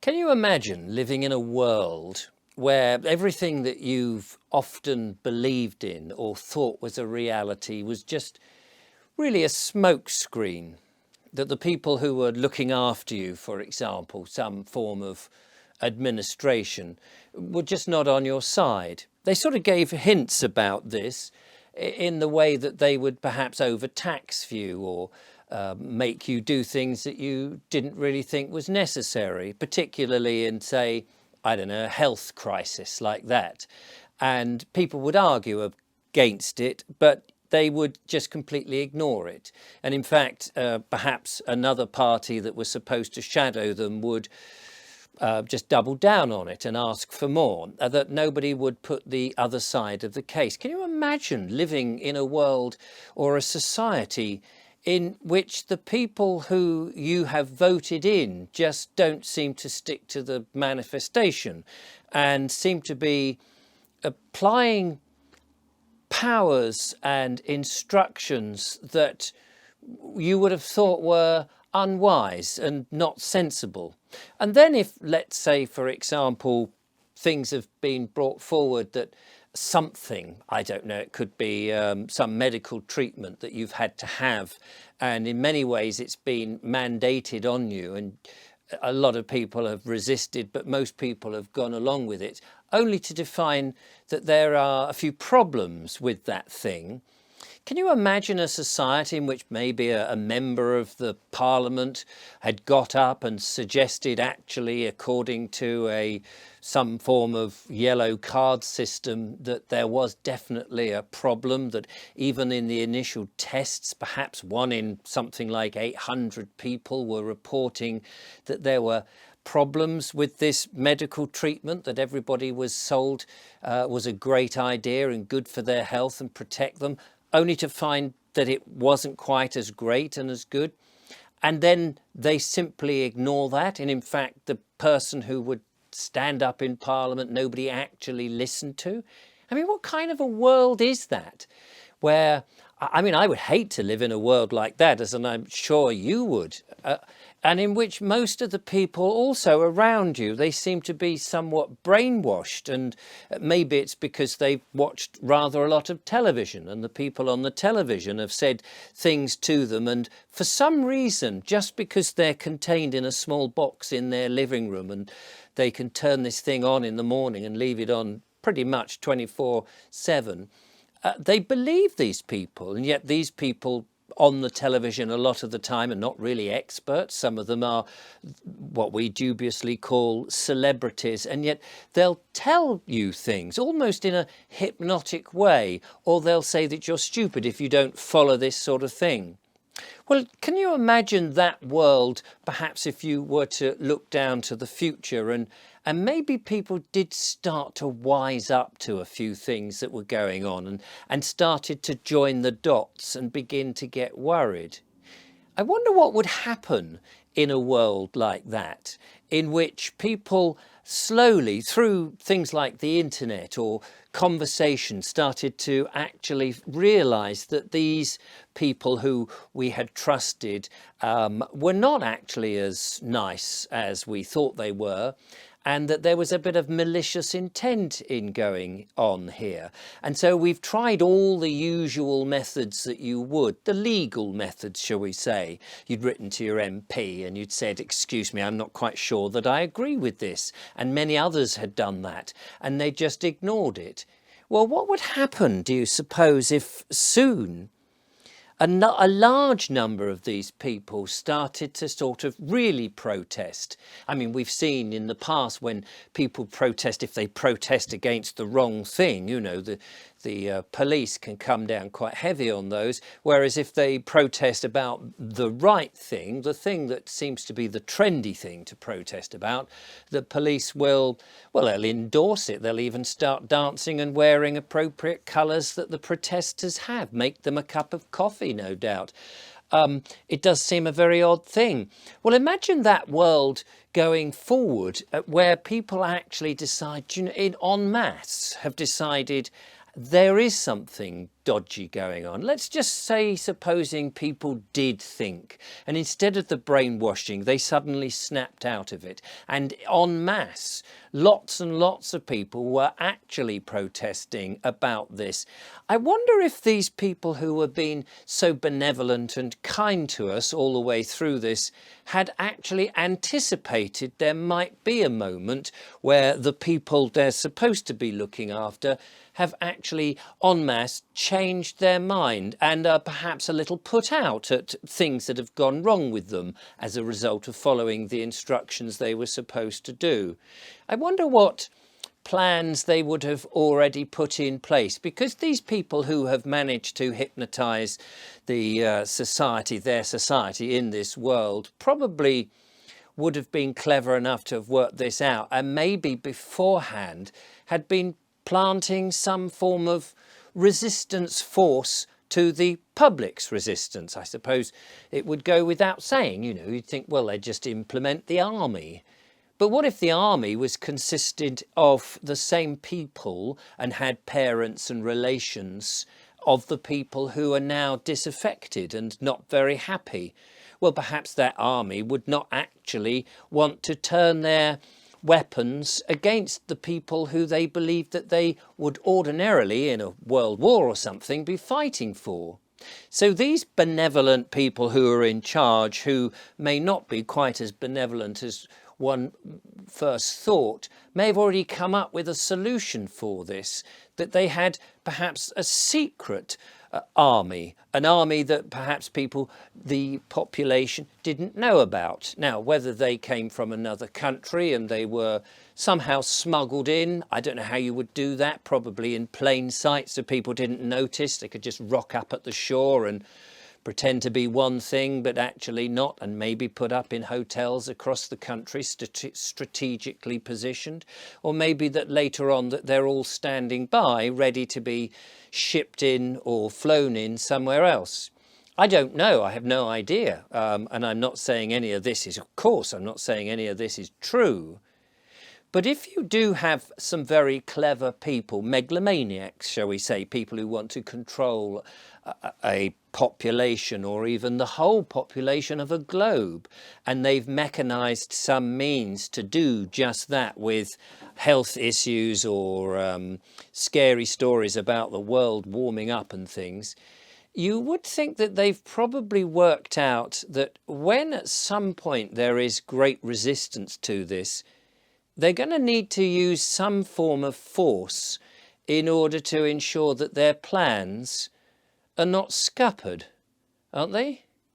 Can you imagine living in a world where everything that you've often believed in or thought was a reality was just really a smokescreen? That the people who were looking after you, for example, some form of administration, were just not on your side. They sort of gave hints about this in the way that they would perhaps overtax you or make you do things that you didn't really think was necessary, particularly in, say, I don't know, a health crisis like that. And people would argue against it, but they would just completely ignore it. And in fact, perhaps another party that was supposed to shadow them would just double down on it and ask for more, that nobody would put the other side of the case. Can you imagine living in a world or a society in which the people who you have voted in just don't seem to stick to the manifestation and seem to be applying powers and instructions that you would have thought were unwise and not sensible? And then if, let's say, for example, things have been brought forward that something, I don't know, it could be some medical treatment that you've had to have, and in many ways it's been mandated on you, and a lot of people have resisted, but most people have gone along with it, only to define that there are a few problems with that thing. Can you imagine a society in which maybe a member of the parliament had got up and suggested, actually, according to some form of yellow card system, that there was definitely a problem, that even in the initial tests, perhaps one in something like 800 people were reporting that there were problems with this medical treatment that everybody was sold was a great idea and good for their health and protect them, only to find that it wasn't quite as great and as good. And then they simply ignore that. And in fact, the person who would stand up in Parliament, nobody actually listened to. I mean, what kind of a world is that? Where, I mean, I would hate to live in a world like that, as I'm sure you would. And in which most of the people also around you, they seem to be somewhat brainwashed, and maybe it's because they've watched rather a lot of television and the people on the television have said things to them, and for some reason, just because they're contained in a small box in their living room and they can turn this thing on in the morning and leave it on pretty much 24/7, they believe these people, and yet these people on the television a lot of the time are not really experts. Some of them are what we dubiously call celebrities, and yet they'll tell you things almost in a hypnotic way, or they'll say that you're stupid if you don't follow this sort of thing. Well, can you imagine that world, perhaps if you were to look down to the future, and maybe people did start to wise up to a few things that were going on, and started to join the dots and begin to get worried? I wonder what would happen in a world like that, in which people slowly, through things like the internet or conversation, started to actually realise that these people who we had trusted were not actually as nice as we thought they were, and that there was a bit of malicious intent in going on here. And so we've tried all the usual methods that you would, the legal methods, shall we say. You'd written to your MP and you'd said, excuse me, I'm not quite sure that I agree with this. And many others had done that, and they just ignored it. Well, what would happen, do you suppose, if soon a large number of these people started to sort of really protest? I mean, we've seen in the past when people protest, if they protest against the wrong thing, you know, the police can come down quite heavy on those. Whereas if they protest about the right thing, the thing that seems to be the trendy thing to protest about, the police will, well, they'll endorse it. They'll even start dancing and wearing appropriate colours that the protesters have, make them a cup of coffee, no doubt. It does seem a very odd thing. Well, imagine that world going forward where people actually decide, you know, en masse have decided there is something dodgy going on. Let's just say, supposing people did think, and instead of the brainwashing, they suddenly snapped out of it. And en masse, lots and lots of people were actually protesting about this. I wonder if these people who were being so benevolent and kind to us all the way through this had actually anticipated there might be a moment where the people they're supposed to be looking after have actually en masse changed their mind and are perhaps a little put out at things that have gone wrong with them as a result of following the instructions they were supposed to do. I wonder what plans they would have already put in place, because these people who have managed to hypnotize the society, their society in this world, probably would have been clever enough to have worked this out, and maybe beforehand had been planting some form of resistance force to the public's resistance. I suppose it would go without saying, you know, you'd think, well, they'd just implement the army. But what if the army was consisted of the same people and had parents and relations of the people who are now disaffected and not very happy? Well, perhaps that army would not actually want to turn their weapons against the people who they believed that they would ordinarily, in a world war or something, be fighting for. So these benevolent people who are in charge, who may not be quite as benevolent as one first thought, may have already come up with a solution for this, that they had perhaps a secret army, an army that perhaps the population didn't know about. Now, whether they came from another country and they were somehow smuggled in, I don't know how you would do that, probably in plain sight so people didn't notice. They could just rock up at the shore and pretend to be one thing but actually not, and maybe put up in hotels across the country strategically positioned, or maybe that later on that they're all standing by ready to be shipped in or flown in somewhere else. I don't know, I have no idea, and I'm not saying any of this is, of course I'm not saying any of this is true. But if you do have some very clever people, megalomaniacs, shall we say, people who want to control a population or even the whole population of a globe, and they've mechanized some means to do just that with health issues or scary stories about the world warming up and things, you would think that they've probably worked out that when at some point there is great resistance to this, they're going to need to use some form of force in order to ensure that their plans are not scuppered, aren't they?